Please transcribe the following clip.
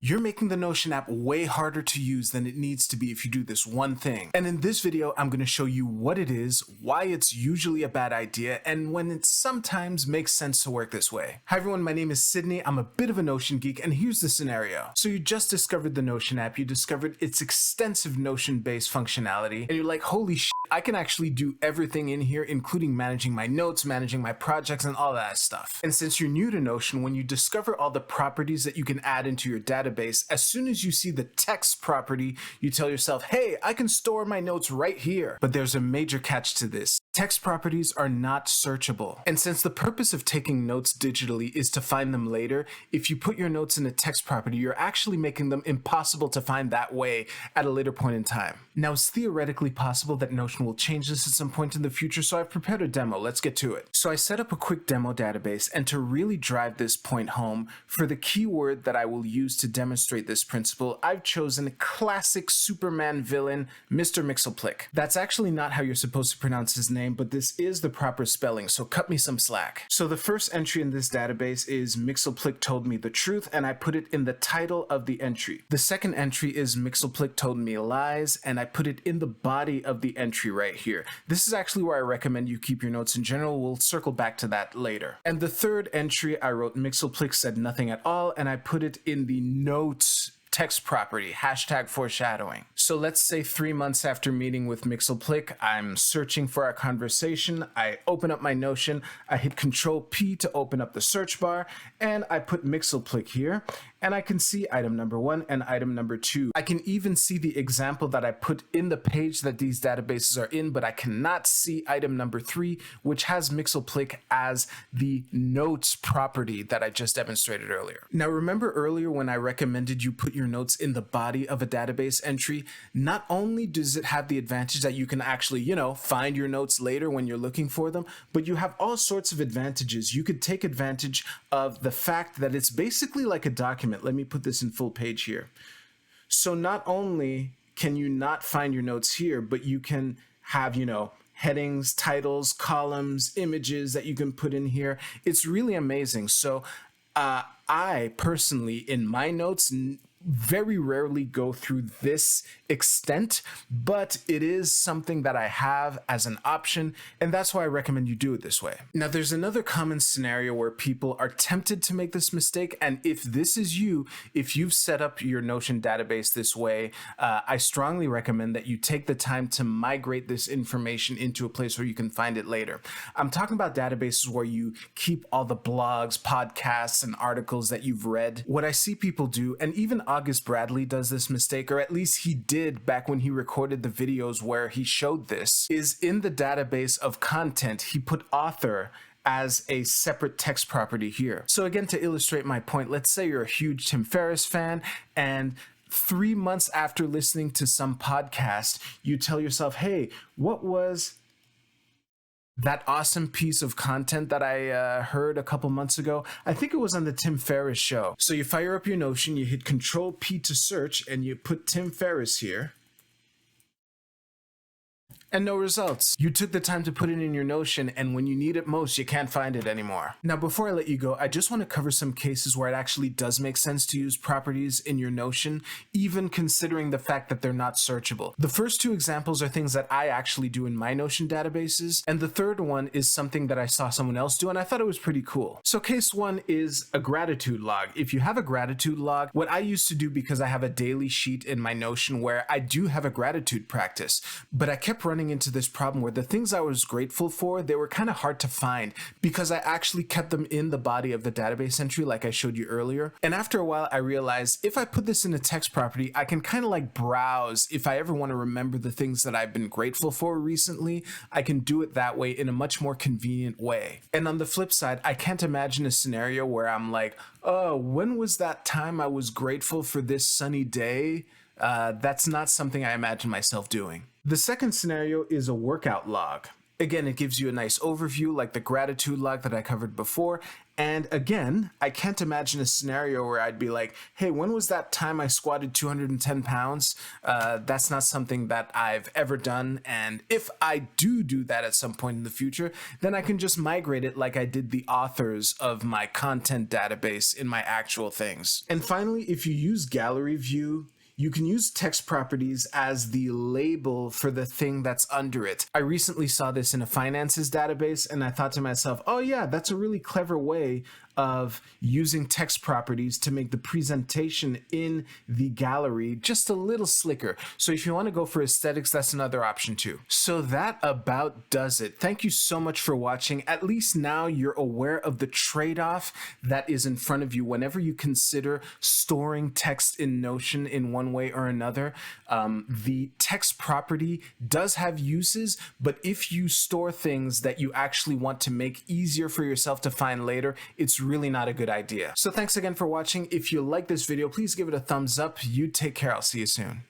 You're making the Notion app way harder to use than it needs to be if you do this one thing. And in this video, I'm going to show you what it is, why it's usually a bad idea, and when it sometimes makes sense to work this way. Hi everyone, my name is Sydney. I'm a bit of a Notion geek, and here's the scenario. So you just discovered the Notion app, you discovered its extensive Notion-based functionality, and you're like, holy shit, I can actually do everything in here, including managing my notes, managing my projects, and all that stuff. And since you're new to Notion, when you discover all the properties that you can add into your database, as soon as you see the text property, you tell yourself, hey, I can store my notes right here. But there's a major catch to this. Text properties are not searchable. And since the purpose of taking notes digitally is to find them later, if you put your notes in a text property, you're actually making them impossible to find that way at a later point in time. Now, it's theoretically possible that Notion will change this at some point in the future, so I've prepared a demo. Let's get to it. So I set up a quick demo database, and to really drive this point home, for the keyword that I will use to demonstrate this principle, I've chosen classic Superman villain, Mr. Mxyzptlk. That's actually not how you're supposed to pronounce his name, but this is the proper spelling, so cut me some slack. So the first entry in this database is Mxyzptlk told me the truth, and I put it in the title of the entry. The second entry is Mxyzptlk told me lies, and I put it in the body of the entry right here. This is actually where I recommend you keep your notes in general. We'll circle back to that later. And the third entry, I wrote Mxyzptlk said nothing at all, and I put it in the notes text property, hashtag foreshadowing. So let's say 3 months after meeting with Mxyzptlk, I'm searching for our conversation. I open up my Notion, I hit Control P to open up the search bar, and I put Mxyzptlk here, and I can see item number 1 and item number 2. I can even see the example that I put in the page that these databases are in, but I cannot see item number 3, which has Mxyzptlk as the notes property that I just demonstrated earlier. Now remember earlier when I recommended you put your notes in the body of a database entry? Not only does it have the advantage that you can actually, find your notes later when you're looking for them, but you have all sorts of advantages. You could take advantage of the fact that it's basically like a document. Let me put this in full page here. So not only can you not find your notes here, but you can have, headings, titles, columns, images that you can put in here. It's really amazing. So I personally, in my notes, very rarely go through this extent, but it is something that I have as an option, and that's why I recommend you do it this way. Now, there's another common scenario where people are tempted to make this mistake, and if this is you, if you've set up your Notion database this way, I strongly recommend that you take the time to migrate this information into a place where you can find it later. I'm talking about databases where you keep all the blogs, podcasts, and articles that you've read. What I see people do, and even August Bradley does this mistake, or at least he did back when he recorded the videos where he showed this, is in the database of content, he put author as a separate text property here. So again, to illustrate my point, let's say you're a huge Tim Ferriss fan, and 3 months after listening to some podcast, you tell yourself, hey, what was that awesome piece of content that I heard a couple months ago? I think it was on the Tim Ferriss show. So you fire up your Notion, you hit Control P to search, and you put Tim Ferriss here. And no results. You took the time to put it in your Notion, and when you need it most, you can't find it anymore. Now, before I let you go, I just want to cover some cases where it actually does make sense to use properties in your Notion, even considering the fact that they're not searchable. The first 2 examples are things that I actually do in my Notion databases, and the third one is something that I saw someone else do, and I thought it was pretty cool. So case 1 is a gratitude log. If you have a gratitude log, what I used to do, because I have a daily sheet in my Notion where I do have a gratitude practice, but I kept running into this problem where the things I was grateful for, they were kind of hard to find because I actually kept them in the body of the database entry like I showed you earlier. And after a while, I realized if I put this in a text property, I can kind of like browse. If I ever want to remember the things that I've been grateful for recently, I can do it that way in a much more convenient way. And on the flip side, I can't imagine a scenario where I'm like, oh, when was that time I was grateful for this sunny day? That's not something I imagine myself doing. The second scenario is a workout log. Again, it gives you a nice overview like the gratitude log that I covered before, And again, I can't imagine a scenario where I'd be like, hey, when was that time I squatted 210 pounds? That's not something that I've ever done. And if I do that at some point in the future, then I can just migrate it like I did the authors of my content database in my actual things. And finally, if you use gallery view, you can use text properties as the label for the thing that's under it. I recently saw this in a finances database and I thought to myself, oh yeah, that's a really clever way of using text properties to make the presentation in the gallery just a little slicker. So if you want to go for aesthetics, that's another option too. So that about does it. Thank you so much for watching. At least now you're aware of the trade-off that is in front of you whenever you consider storing text in Notion in one way or another. The text property does have uses, but if you store things that you actually want to make easier for yourself to find later, it's really not a good idea. So thanks again for watching. If you like this video, please give it a thumbs up. You take care. I'll see you soon.